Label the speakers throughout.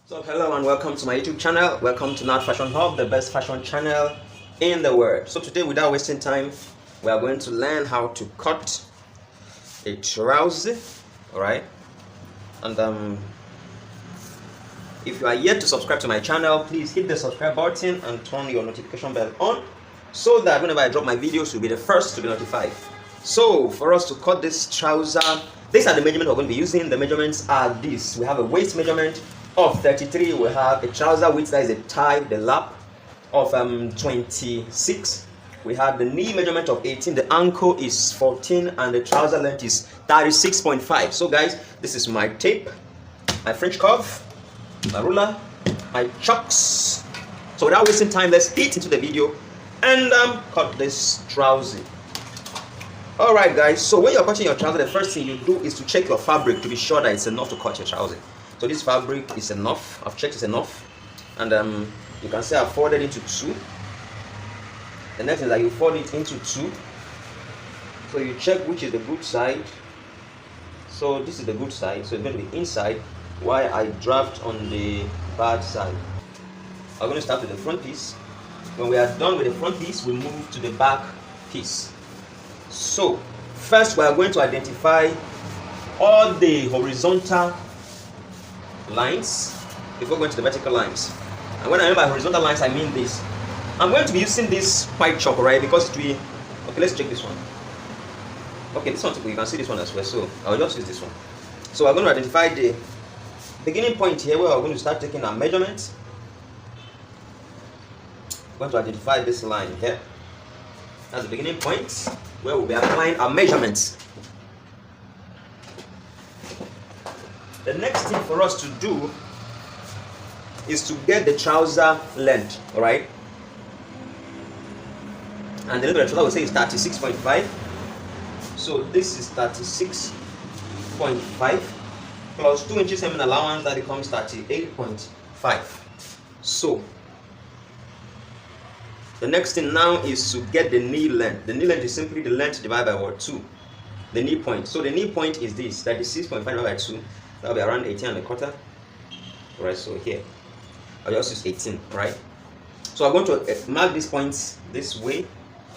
Speaker 1: So hello and welcome to my YouTube channel. Welcome to Not Fashion Hub, the best fashion channel in the world. So today, without wasting time, we are going to learn how to cut a trouser. All right, and if you are yet to subscribe to my channel, please hit the subscribe button and turn your notification bell on so that whenever I drop my videos, you'll be the first to be notified. So for us to cut this trouser, these are the measurements we're going to be using. The measurements are this. We have a waist measurement of 33. We have a trouser width, that is a tie, the lap, of 26. We have the knee measurement of 18. The ankle is 14, and the trouser length is 36.5. So guys, this is my tape, my French curve, my ruler, my chalks. So without wasting time, let's get into the video and cut this trouser. Alright guys, so when you're cutting your trouser, the first thing you do is to check your fabric to be sure that it's enough to cut your trouser. So this fabric is enough. I've checked it's enough, and you can see I've folded into two. The next is that you fold it into two. So you check which is the good side. So this is the good side, so it's going to be inside, while I draft on the bad side. I'm going to start with the front piece. When we are done with the front piece, we move to the back piece. So first we are going to identify all the horizontal lines before going to the vertical lines. And when I mean by horizontal lines, I mean this. I'm going to be using this white chalk, right? Because it will. Okay, let's check this one. Okay, this one too, you can see this one as well. So I'll just use this one. So we're going to identify the beginning point here where we're going to start taking our measurements. We're going to identify this line here. That's the beginning point where we'll be applying our measurements. The next thing for us to do is to get the trouser length, all right? And the length of the trouser will say is 36.5. So this is 36.5 plus 2 inches seam allowance, that becomes 38.5. So the next thing now is to get the knee length. The knee length is simply the length divided by what? 2. The knee point. So the knee point is this, 36.5 divided by 2. That will be around 18.25. Right, so here I'll just use 18, right? So I'm going to mark these points this way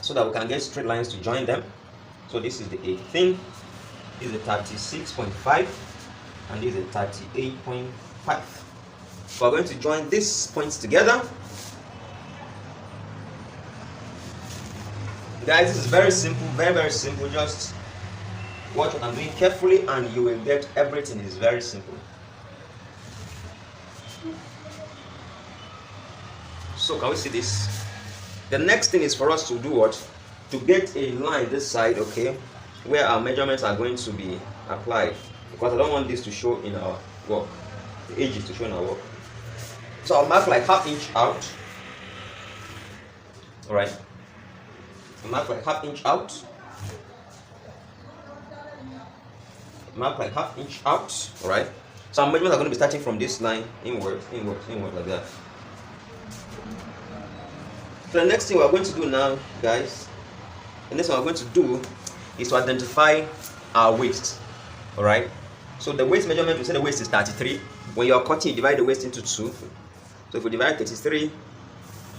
Speaker 1: so that we can get straight lines to join them. So this is the 18, this is the 36.5, and this is the 38.5. So we're going to join these points together. Guys, this is very simple, very simple. Just watch what I'm doing carefully and you will get everything. Is very simple. So can we see this? The next thing is for us to do what? To get a line this side, okay, where our measurements are going to be applied, because I don't want this to show in our work, the edges to show in our work. So I'll mark like ½ inch out. All right, I'll mark like ½ inch out. Mark like ½ inch out. All right, so our measurements are going to be starting from this line inward like that. So the next thing we're going to do now, guys, the next thing we're going to do is to identify our waist. All right, so the waist measurement, we say the waist is 33. When you are cutting, you divide the waist into 2. So if we divide 33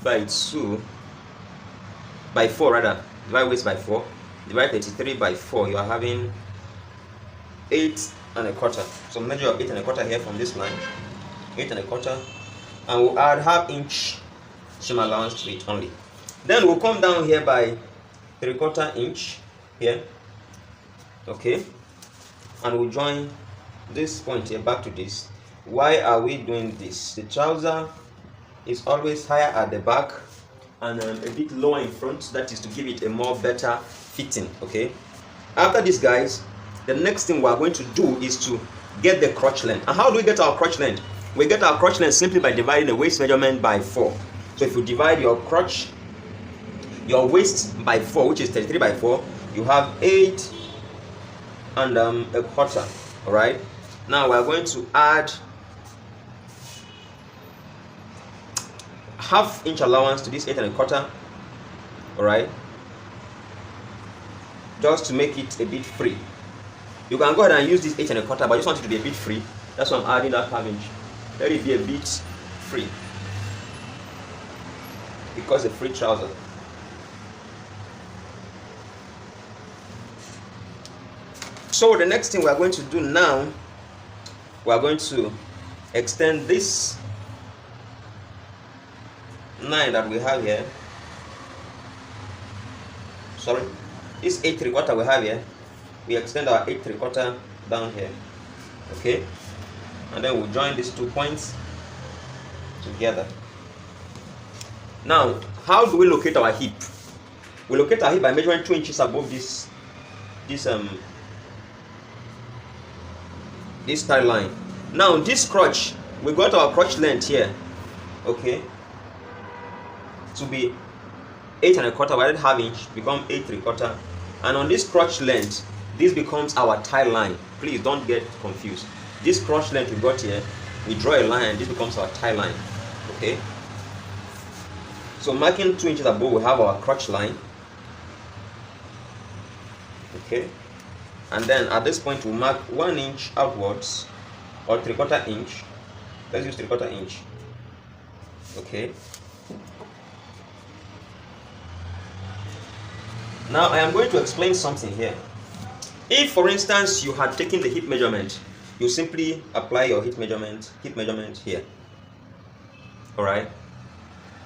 Speaker 1: by 2 by 4, rather divide waist by 4, divide 33 by 4, you are having 8.25. So measure your 8.25 here from this line, 8.25, and we'll add ½ inch seam allowance to it only. Then we'll come down here by 3/4 inch here, okay, and we'll join this point here back to this. Why are we doing this? The trouser is always higher at the back and a bit lower in front. That is to give it a more better fitting, okay. After this, guys, the next thing we are going to do is to get the crotch length. And how do we get our crotch length? We get our crotch length simply by dividing the waist measurement by 4. So if you divide your waist by 4, which is 33 by 4, you have 8.25. All right. Now we are going to add ½ inch allowance to this 8.25. All right, just to make it a bit free. You can go ahead and use this 8.25, but I just want it to be a bit free. That's why I'm adding that ½ inch. let it be a bit free, because a free trouser. So the next thing we are going to do now, we are going to extend this 9 that we have here. Sorry, this 8 3/4 we have here. We extend our 8 3/4 down here, okay, and then we'll join these 2 points together. Now, how do we locate our hip? We locate our hip by measuring 2 inches above this tie line. Now this crotch, we got our crotch length here, okay, to be 8 1/4 divided half inch, become 8 3/4, and on this crotch length, this becomes our tie line. Please don't get confused. This crotch length we got here, we draw a line, this becomes our tie line, okay. So marking 2 inches above, we have our crotch line, okay, and then at this point we mark 1 inch outwards, or 3/4 inch. Let's use 3/4 inch, okay. Now I am going to explain something here. If, for instance, you had taken the hip measurement, you simply apply your hip measurement here. Alright?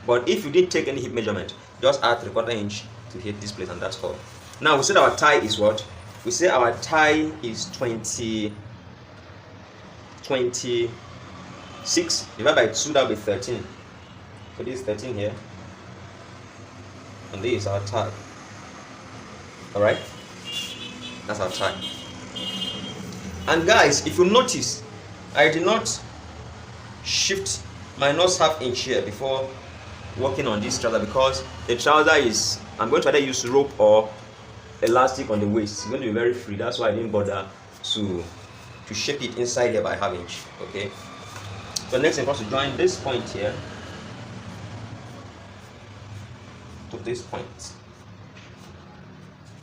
Speaker 1: But if you didn't take any hip measurement, just add 3/4 inch to hit this place, and that's all. Now we said our tie is what? We say our tie is 26 divided by 2, that will be 13. So this is 13 here, and this is our tie. Alright? That's our tie. And guys, if you notice, I did not shift my nose half inch here before working on this trouser, because the trouser is, I'm going to either use rope or elastic on the waist. It's going to be very free. That's why I didn't bother to shape it inside here by half inch. Okay. So next thing, for us to join this point here to this point.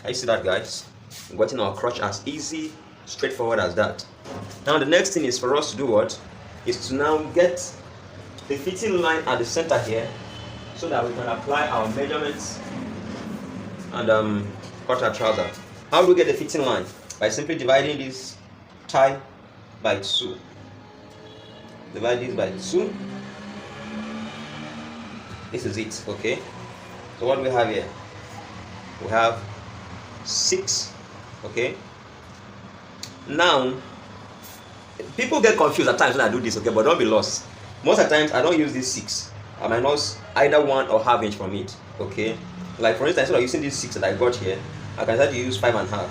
Speaker 1: Can you see that, guys? We're getting our crotch as easy, straightforward as that. Now the next thing is for us to do what? Is to now get the fitting line at the center here, so that we can apply our measurements and cut our trouser. How do we get the fitting line? By simply dividing this tie by 2. Divide this by 2. This is it, okay? So what do we have here? We have 6, okay? Now, people get confused at times when I do this, okay? But don't be lost. Most of the times, I don't use this 6. I might not either 1 or half inch from it, okay? Like for instance, instead of using this 6 that I got here, I can start to use 5 1/2.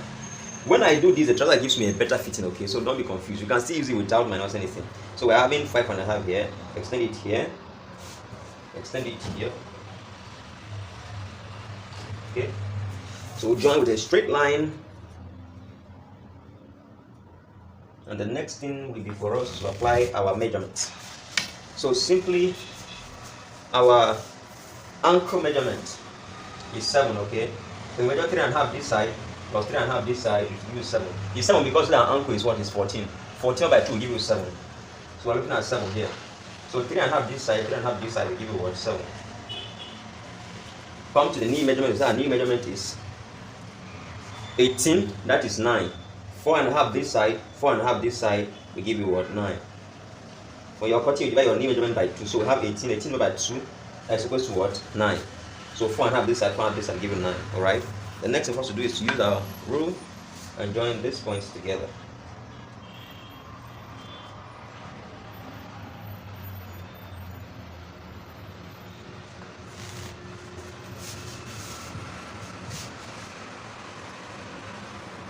Speaker 1: When I do this, the trouser gives me a better fitting, okay? So don't be confused. You can still use it without minus anything. So we're having 5 1/2 here. Extend it here. Extend it here. Okay. So we'll join with a straight line. And the next thing will be for us to apply our measurements. So simply, our ankle measurement is 7, okay? So we measure 3 1/2 this side plus 3 1/2 this side, you give you 7. It's 7 because our ankle is what? Is 14. 14 by 2 will give you 7. So we're looking at 7 here. So 3 1/2 this side, 3 1/2 this side will give you what? 7. Come to the knee measurement. So our knee measurement is 18, that is 9. 4 1/2 this side, 4 1/2 this side will give you what? 9. For your cutting, you divide your knee measurement by 2. So we have 18, 18 by 2, that's equal to what? 9. So 4 1/2 this side, 4 1/2 this side, give you 9. Alright? The next thing for us to do is to use our rule and join these points together.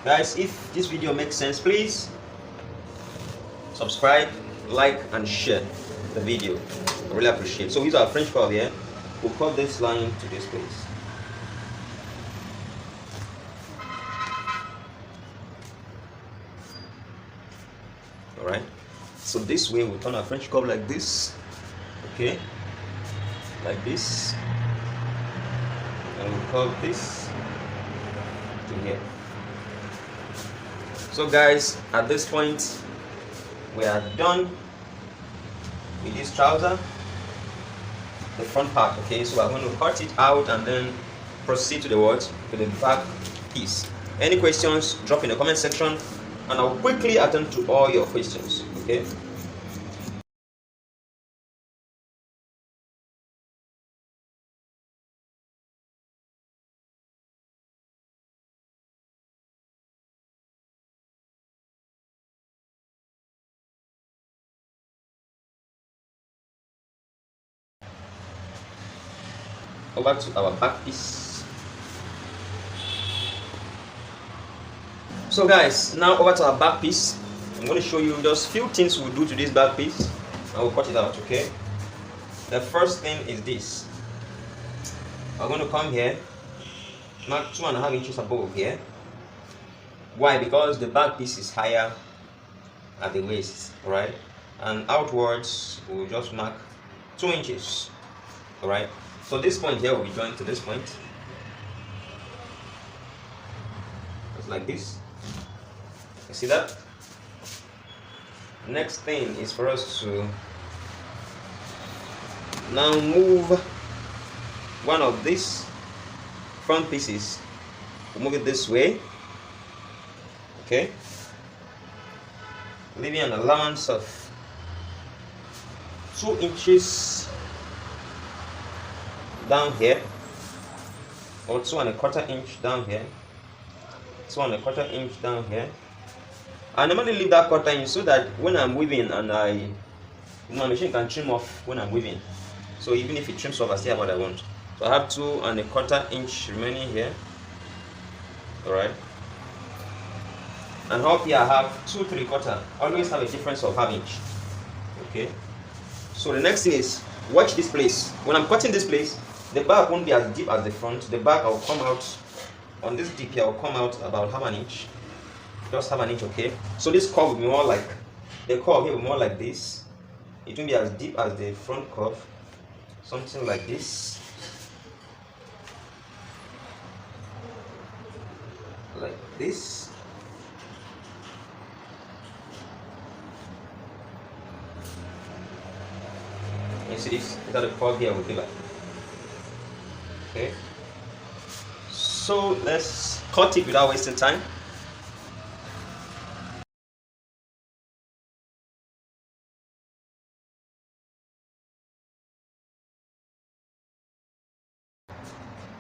Speaker 1: Guys, if this video makes sense, please subscribe, like, and share the video. I really appreciate it. So we use our French curve here. We'll cut this line to this place. Alright. So this way we'll turn our French curve like this. Okay. Like this. And we'll curve this to here. So guys, at this point we are done with this trouser, the front part. Okay, so I'm going to cut it out and then proceed to the what? To the back piece. Any questions, drop in the comment section and I'll quickly attend to all your questions. Okay. Over to our back piece. So guys, now over to our back piece. I'm going to show you just few things we'll do to this back piece and we'll cut it out. Okay, the first thing is this. I'm going to come here, mark 2.5 inches above here. Why? Because the back piece is higher at the waist, right? And outwards we'll just mark 2 inches. Alright, so this point here will be joined to this point, just like this. You see that? Next thing is for us to now move one of these front pieces. We'll move it this way, okay, leaving an allowance of 2 inches down here, or 2.25 inch down here, 2.25 inch down here. I normally leave that 1/4 inch so that when I'm weaving and my machine can trim off when I'm weaving. So even if it trims off, I still have what I want. So I have 2.25 inch remaining here. Alright. And up here I have 2.75. Always have a difference of 1/2 inch. Okay. So the next thing is, watch this place. When I'm cutting this place, the back won't be as deep as the front. The back will come out on this dip here, will come out about 1/2 inch. Just 1/2 inch, okay? So this curve will be more like, the curve here will be more like this. It won't be as deep as the front curve. Something like this. Like this. You see this? That the curve here will be like. Okay, so let's cut it without wasting time.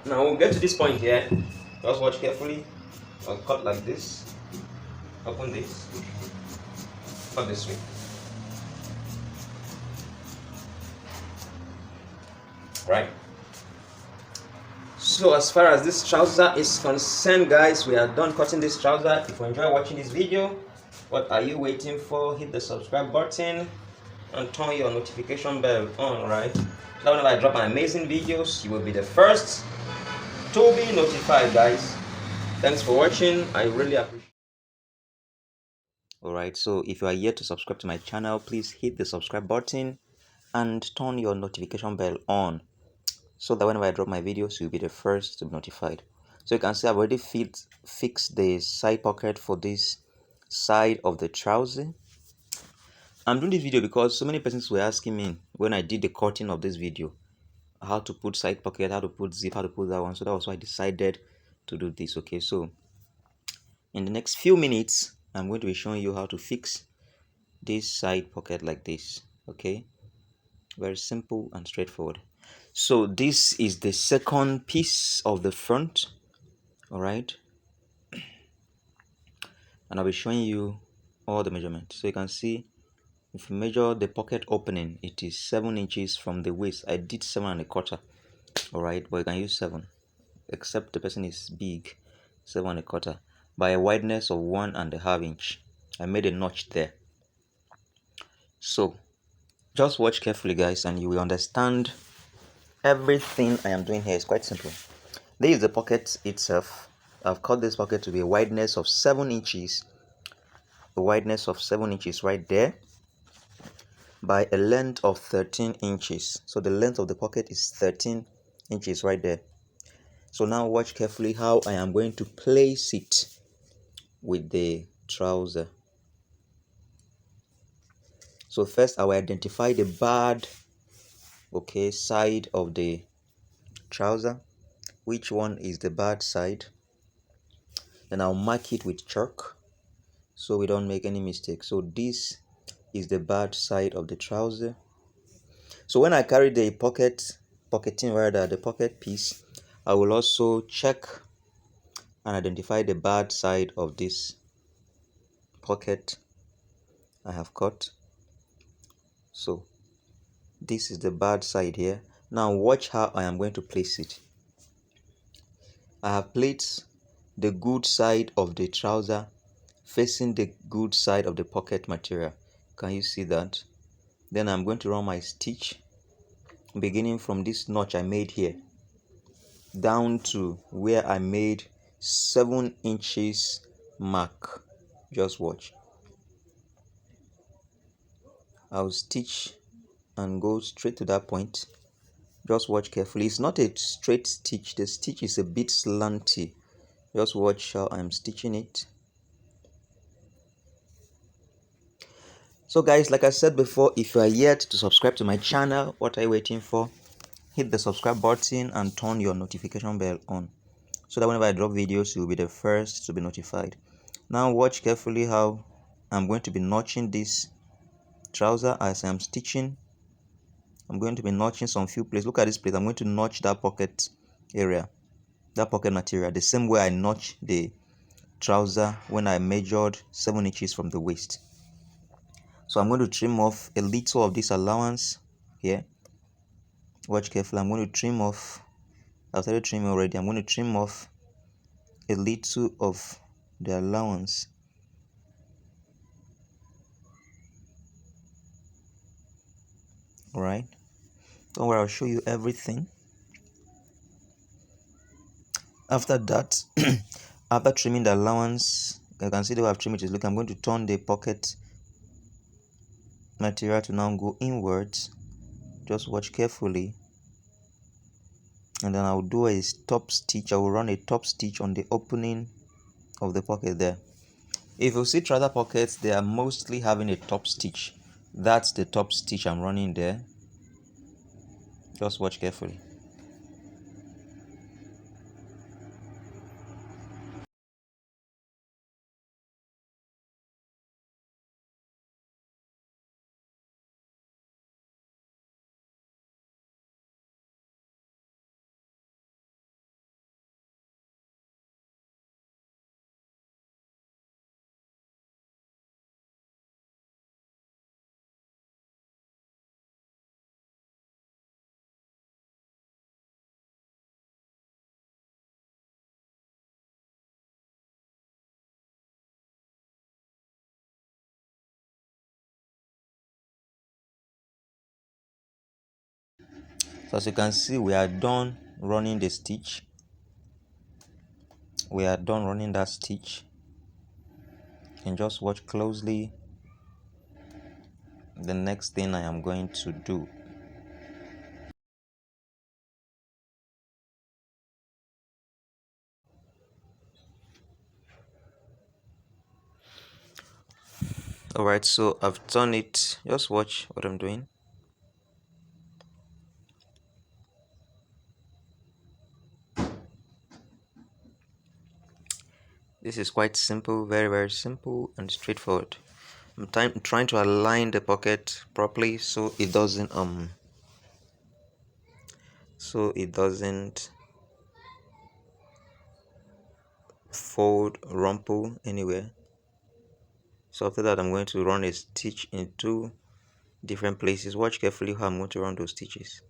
Speaker 1: Now we'll get to this point here. Just watch carefully. I'll cut like this. Open this. Cut this way. Right. So as far as this trouser is concerned, guys, we are done cutting this trouser. If you enjoy watching this video, what are you waiting for? Hit the subscribe button and turn your notification bell on, right? So that whenever I drop my amazing videos, you will be the first to be notified, guys. Thanks for watching. I really appreciate it. Alright, so if you are yet to subscribe to my channel, please hit the subscribe button and turn your notification bell on, so that whenever I drop my videos, you'll be the first to be notified. So you can see I've already fixed the side pocket for this side of the trouser. I'm doing this video because so many persons were asking me when I did the cutting of this video how to put side pocket, how to put zip, how to put that one. So that was why I decided to do this. Okay, so in the next few minutes, I'm going to be showing you how to fix this side pocket like this. Okay, very simple and straightforward. So this is the second piece of the front. All right, and I'll be showing you all the measurements. So you can see, if you measure the pocket opening, it is 7 inches from the waist. I did 7.25. All right, but you can use 7, except the person is big. 7.25 by a wideness of 1.5 inch. I made a notch there. So just watch carefully, guys, and you will understand everything I am doing here. Is quite simple. This is the pocket itself. I've cut this pocket to be a wideness of 7 inches. A wideness of 7 inches right there, by a length of 13 inches. So the length of the pocket is 13 inches right there. So now watch carefully how I am going to place it with the trouser. So first I will identify the bad, okay, side of the trouser. Which one is the bad side? Then I'll mark it with chalk so we don't make any mistake. So this is the bad side of the trouser. So when I carry the pocketing rather, the pocket piece, I will also check and identify the bad side of this pocket I have cut. So this is the bad side here. Now watch how I am going to place it. I have placed the good side of the trouser facing the good side of the pocket material. Can you see that? Then I'm going to run my stitch beginning from this notch I made here down to where I made 7 inches mark. Just watch. I'll stitch and go straight to that point. Just watch carefully. It's not a straight stitch. The stitch is a bit slanty. Just watch how I'm stitching it. So guys, like I said before, if you are yet to subscribe to my channel, what are you waiting for? Hit the subscribe button and turn your notification bell on, so that whenever I drop videos, you'll be the first to be notified. Now watch carefully how I'm going to be notching this trouser as I'm stitching. I'm going to be notching some few places. Look at this place. I'm going to notch that pocket area, that pocket material, the same way I notched the trouser when I measured 7 inches from the waist. So I'm going to trim off a little of this allowance here. Watch carefully. I'm going to trim off. I've started trimming already. I'm going to trim off a little of the allowance. Alright. Don't worry, I'll show you everything. After that, after trimming the allowance, you can see the way I've trimmed it. Look, I'm going to turn the pocket material to now go inwards. Just watch carefully. And then I'll do a top stitch. I will run a top stitch on the opening of the pocket there. If you see trouser pockets, they are mostly having a top stitch. That's the top stitch I'm running there. Just watch carefully. So as you can see, we are done running the stitch. We are done running that stitch. And just watch closely the next thing I am going to do. Alright, so I've done it. Just watch what I'm doing. This is quite simple, very simple and straightforward. I'm trying to align the pocket properly so it doesn't fold, rumple anywhere. So after that, I'm going to run a stitch in 2 different places. Watch carefully how I'm going to run those stitches.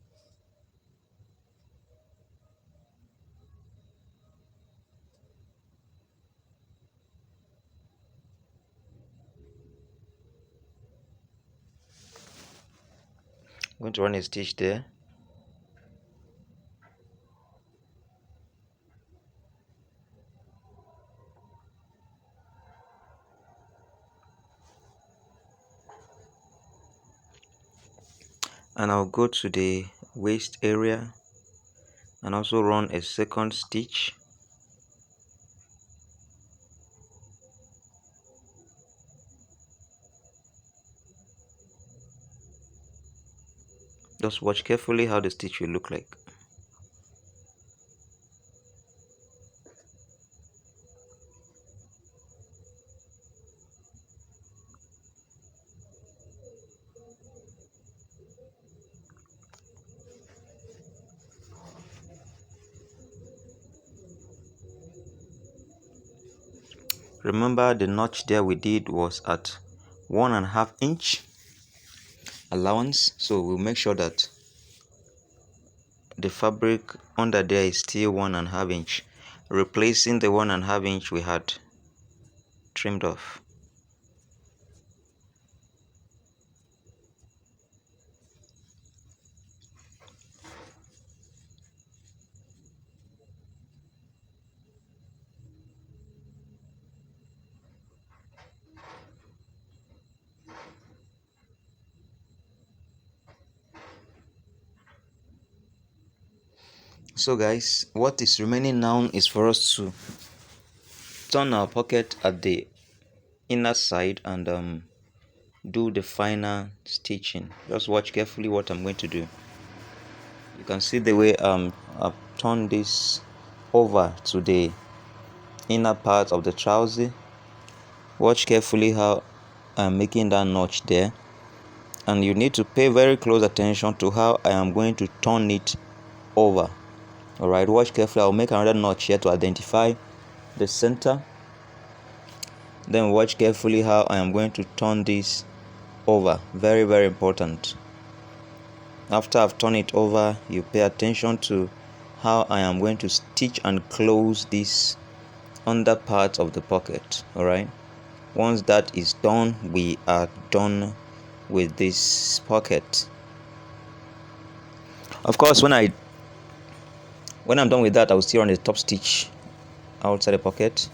Speaker 1: I'm going to run a stitch there. And I'll go to the waist area and also run a second stitch. Just watch carefully how the stitch will look like. Remember, the notch there we did was at 1.5 inch allowance, so we'll make sure that the fabric under there is still 1.5 inch, replacing the 1.5 inch we had trimmed off. So guys, what is remaining now is for us to turn our pocket at the inner side and do the final stitching. Just watch carefully what I'm going to do. You can see the way I've turned this over to the inner part of the trouser. Watch carefully how I'm making that notch there, and you need to pay very close attention to how I am going to turn it over. Alright, watch carefully. I'll make another notch here to identify the center. Then watch carefully how I am going to turn this over. Very, very important. After I've turned it over, you pay attention to how I am going to stitch and close this under part of the pocket. Alright, once that is done, we are done with this pocket. Of course, when I'm done with that, I will still run the top stitch outside the pocket.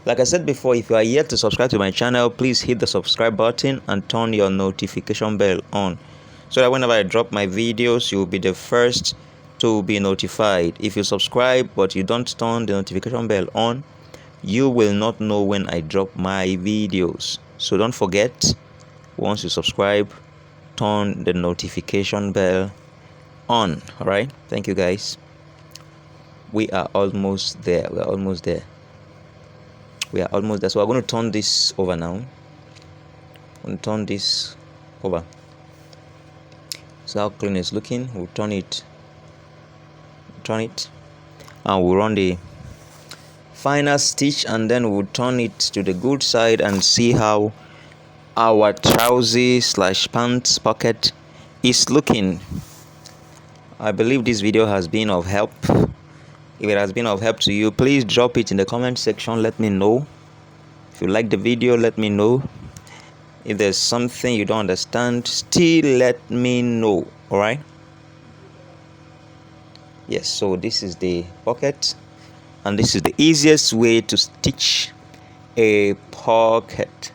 Speaker 1: Like I said before, if you are yet to subscribe to my channel, please hit the subscribe button and turn your notification bell on, so that whenever I drop my videos, you will be the first to be notified. If you subscribe but you don't turn the notification bell on, you will not know when I drop my videos. So don't forget, once you subscribe, turn the notification bell on. All right, thank you guys. We are almost there. We are almost there. So we're going to turn this over now. I'm going to turn this over. So how clean it's looking. We'll turn it, and we'll run the final stitch, and then we'll turn it to the good side and see how our trouser / pants pocket is looking. I believe this video has been of help. If it has been of help to you, please drop it in the comment section. Let me know. If you like the video, let me know. If there's something you don't understand, still let me know. All right. Yes, so this is the pocket, and this is the easiest way to stitch a pocket.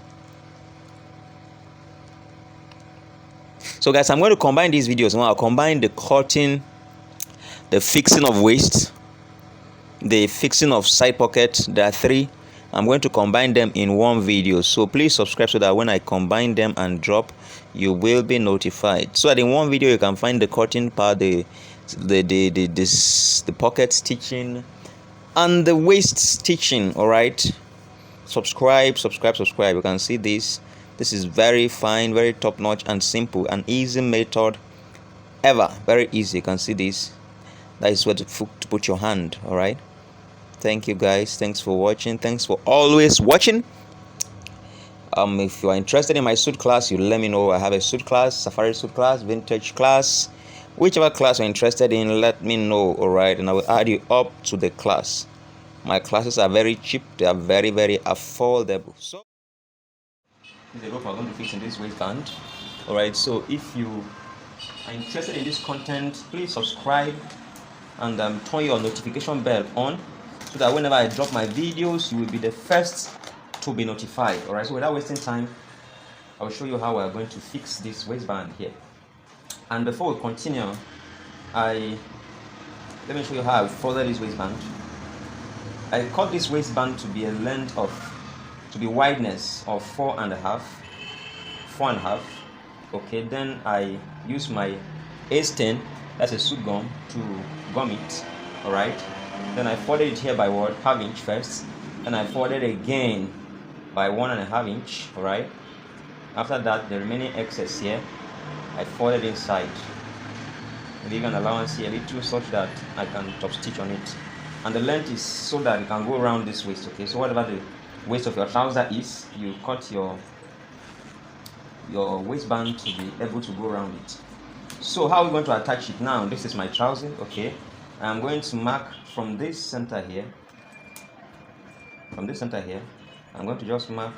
Speaker 1: So guys, I'm going to combine these videos. I'll combine the cutting, the fixing of waist, the fixing of side pocket. There are 3. I'm going to combine them in one video, so please subscribe so that when I combine them and drop, you will be notified. So that in one video you can find the cutting part, the pocket stitching, and the waist stitching. All right, subscribe. You can see this is very fine, very top notch and simple, an easy method ever. Very easy. You can see this. That is where to put your hand. All right, thank you guys. Thanks for watching. Thanks for always watching. If you are interested in my suit class, you let me know. I have a suit class, safari suit class, vintage class, whichever class you're interested in, let me know. All right, and I will add you up to the class. My classes are very cheap. They are very, very affordable. So the rope I'm going to fix in this waistband. All right, so if you are interested in this content, please subscribe and turn your notification bell on, so that whenever I drop my videos, you will be the first to be notified. All right, so without wasting time, I'll show you how we're going to fix this waistband here. And before we continue, let me show you how I folded this waistband. I cut this waistband to be wideness of 4.5. Okay, then I use my A-stain, that's a suit gum, to gum it. Alright, then I folded it here by what, half inch first, then I folded again by 1.5 inch. Alright, after that the remaining excess here I folded inside, leave an allowance here a little such that I can top stitch on it, and the length is so that it can go around this waist. Okay, so whatever the waist of your trouser is, you cut your waistband to be able to go around it. So how are we going to attach it now? This is my trouser. Okay, I'm going to mark from this center here, I'm going to just mark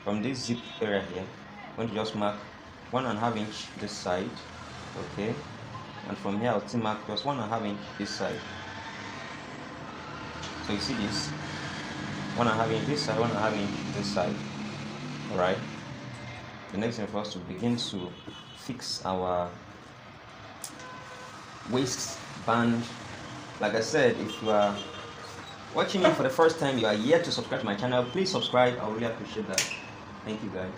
Speaker 1: from this zip area here, I'm going to just mark 1.5 inch this side. Okay, and from here I'll still mark just 1.5 inch this side. So you see this 1.5 inch this side, 1.5 inch this side. Alright, the next thing for us to begin to fix our waistband. Like I said, if you are watching me for the first time, you are yet to subscribe to my channel, please subscribe. I would really appreciate that. Thank you guys.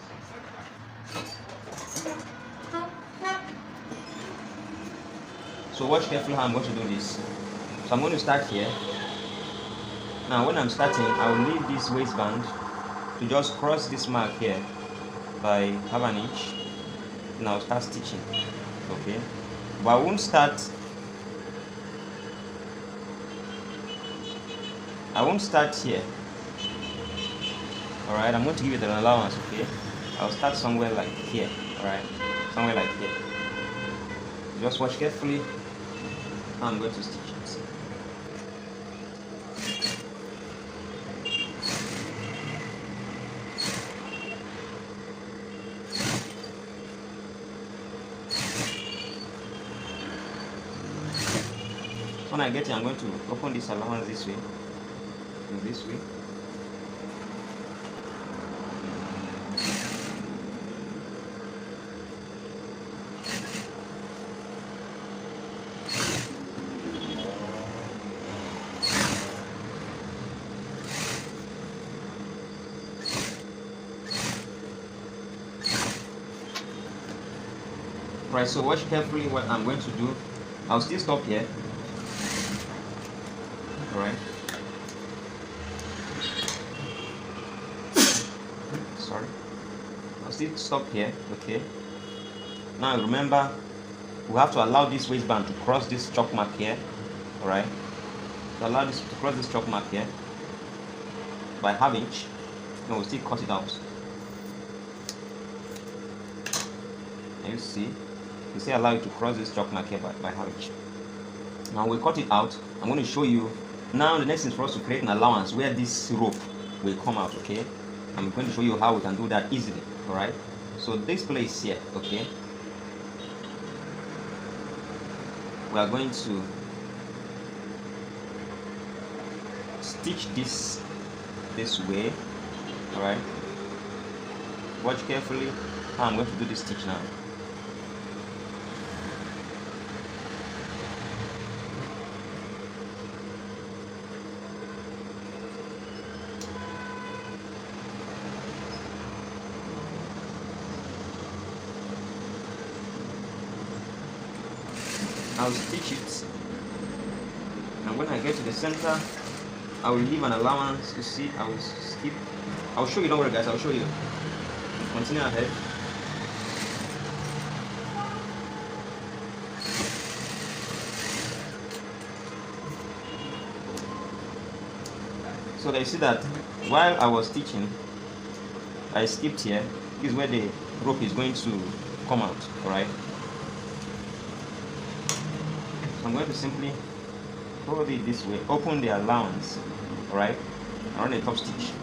Speaker 1: So watch carefully how I'm going to do this. So I'm going to start here. Now when I'm starting, I will leave this waistband to just cross this mark here by half an inch. Now I'll start stitching. Okay, but I won't start here. Alright, I'm going to give it an allowance. Okay, I'll start somewhere like here. Alright, somewhere like here. Just watch carefully how I'm going to stitch it. When I get here, I'm going to open this allowance this way, and this way. Right, so watch carefully what I'm going to do. I'll still stop here. Alright. Sorry. I'll still stop here. Okay. Now remember, we have to allow this waistband to cross this chalk mark here. Alright. To allow this to cross this chalk mark here by half inch. Then we'll still cut it out. And you see, we say allow it to cross this chalk mark here by half inch. Now we'll cut it out. I'm going to show you. Now the next thing is for us to create an allowance where this rope will come out. Okay, I'm going to show you how we can do that easily. All right, so this place here, okay, we are going to stitch this way. All right, watch carefully how I'm going to do this stitch now. I'll stitch it, and when I get to the center, I will leave an allowance. You see, I will skip. I'll show you. Don't worry, guys. I'll show you. Continue ahead. So that you see that while I was stitching, I skipped here. This is where the rope is going to come out. All right. I'm going to simply hold it this way, open the allowance, alright, and run a top stitch.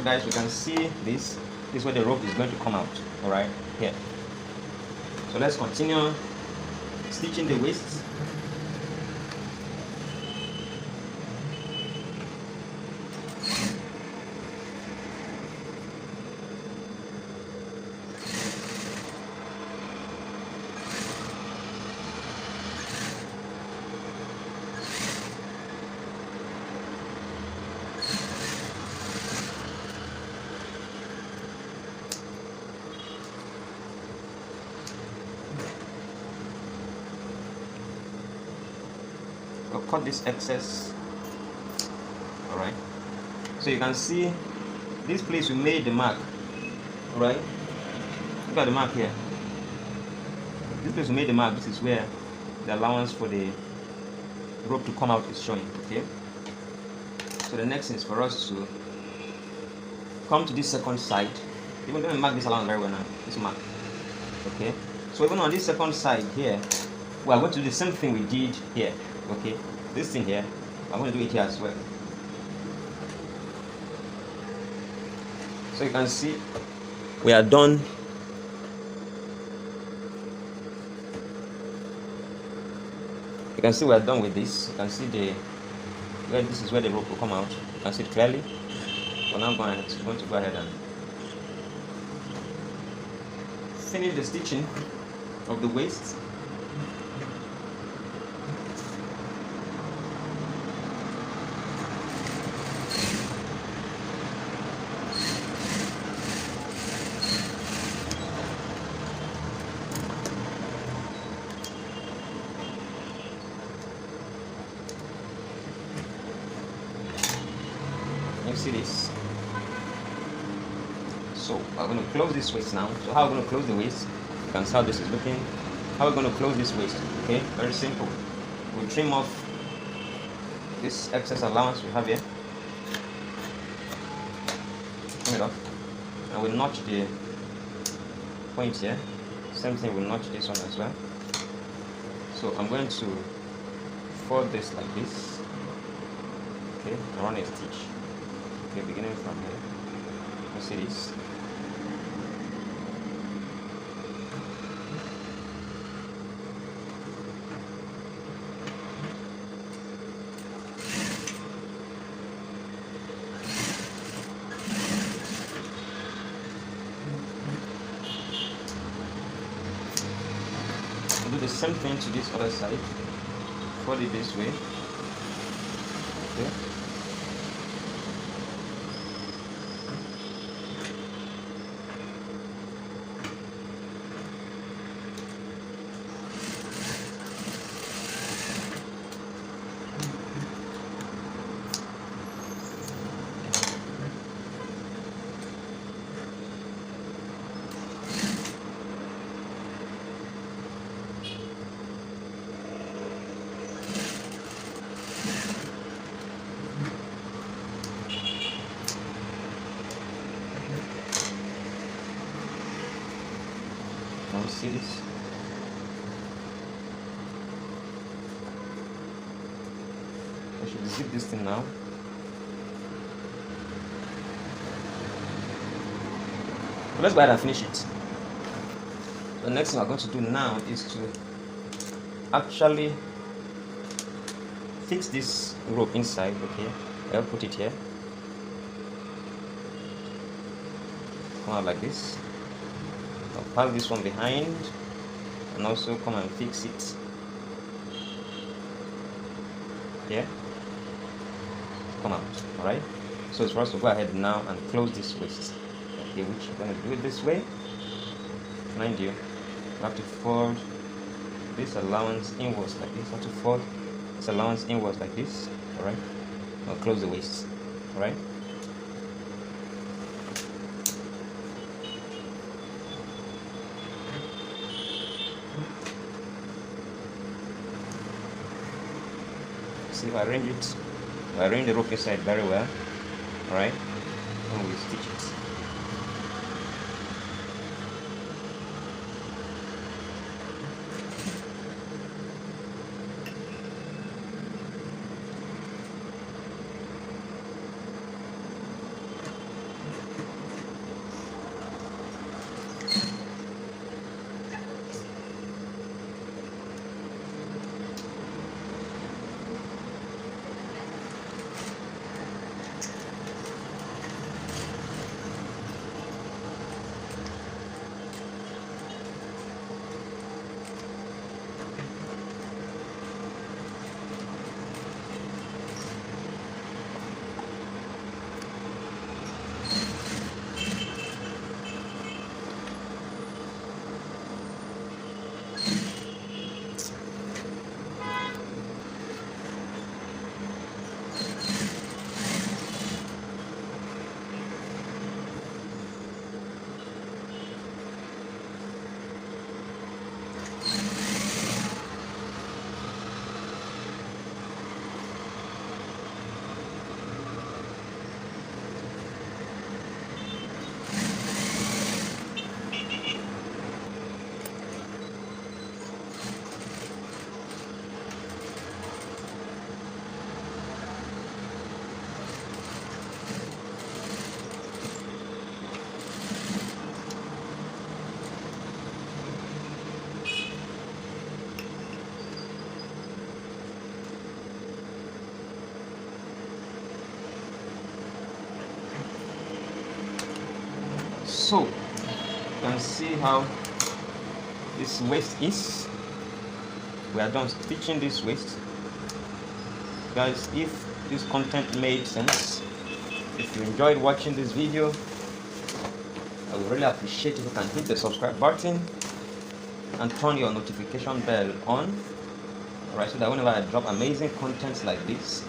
Speaker 1: Guys, we can see this is where the rope is going to come out. All right, here. So let's continue stitching the waist. cut this excess. All right, so you can see this place we made the mark. All right, look at the mark here. This place we made the mark. This is where the allowance for the rope to come out is showing. Okay, so the next thing is for us to come to this second side. Even though we mark this allowance very well now, this mark. Okay, so even on this second side here, we are going to do the same thing we did here. Okay, this thing here, I'm going to do it here as well. So you can see we are done. You can see we are done with this. You can see this is where the rope will come out. You can see it clearly. So now I'm going to go ahead and finish the stitching of the waist. You see this? So I'm going to close this waist now. So how are we going to close the waist? You can see how this is looking. How are we going to close this waist? Okay, very simple. We'll trim off this excess allowance we have here. Trim it off. And we'll notch the point here. Same thing, we'll notch this one as well. So I'm going to fold this like this. Okay, and run a stitch. Okay, beginning from here. You see this? We'll do the same thing to this other side. Fold it this way. Okay. Can you see this? I should zip this thing now. So let's go ahead and finish it. The next thing we're going to do now is to actually fix this rope inside. Okay, I'll put it here. Come out like this. I'll pass this one behind and also come and fix it here. Come out. Alright, so it's for us to go ahead now and close this waist. Okay, which we're going to do it this way. Mind you, you have to fold this allowance inwards like this. You have to fold this allowance inwards like this. Alright, I'll close the waist. Alright. See if I arrange it. I arrange the rope inside very well. Alright, and we stitch it. So you can see how this waist is. We are done stitching this waist. Guys, if this content made sense, if you enjoyed watching this video, I would really appreciate if you can hit the subscribe button and turn your notification bell on, alright, so that whenever I drop amazing contents like this,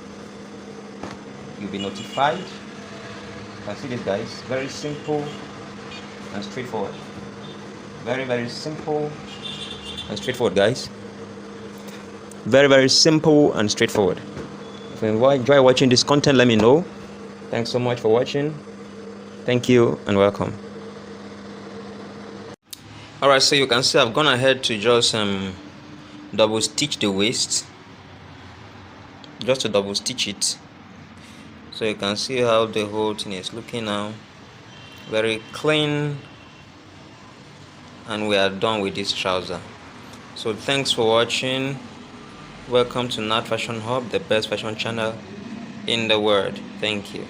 Speaker 1: you'll be notified. You can see this, guys, very simple and straightforward. Very simple and straightforward, guys. Very simple and straightforward. If you enjoy watching this content, let me know. Thanks so much for watching. Thank you and welcome. Alright, so you can see I've gone ahead to just double stitch the waist, just to double stitch it, so you can see how the whole thing is looking now. Very clean, and we are done with this trouser. So thanks for watching. Welcome to Nat Fashion Hub, the best fashion channel in the world. Thank you.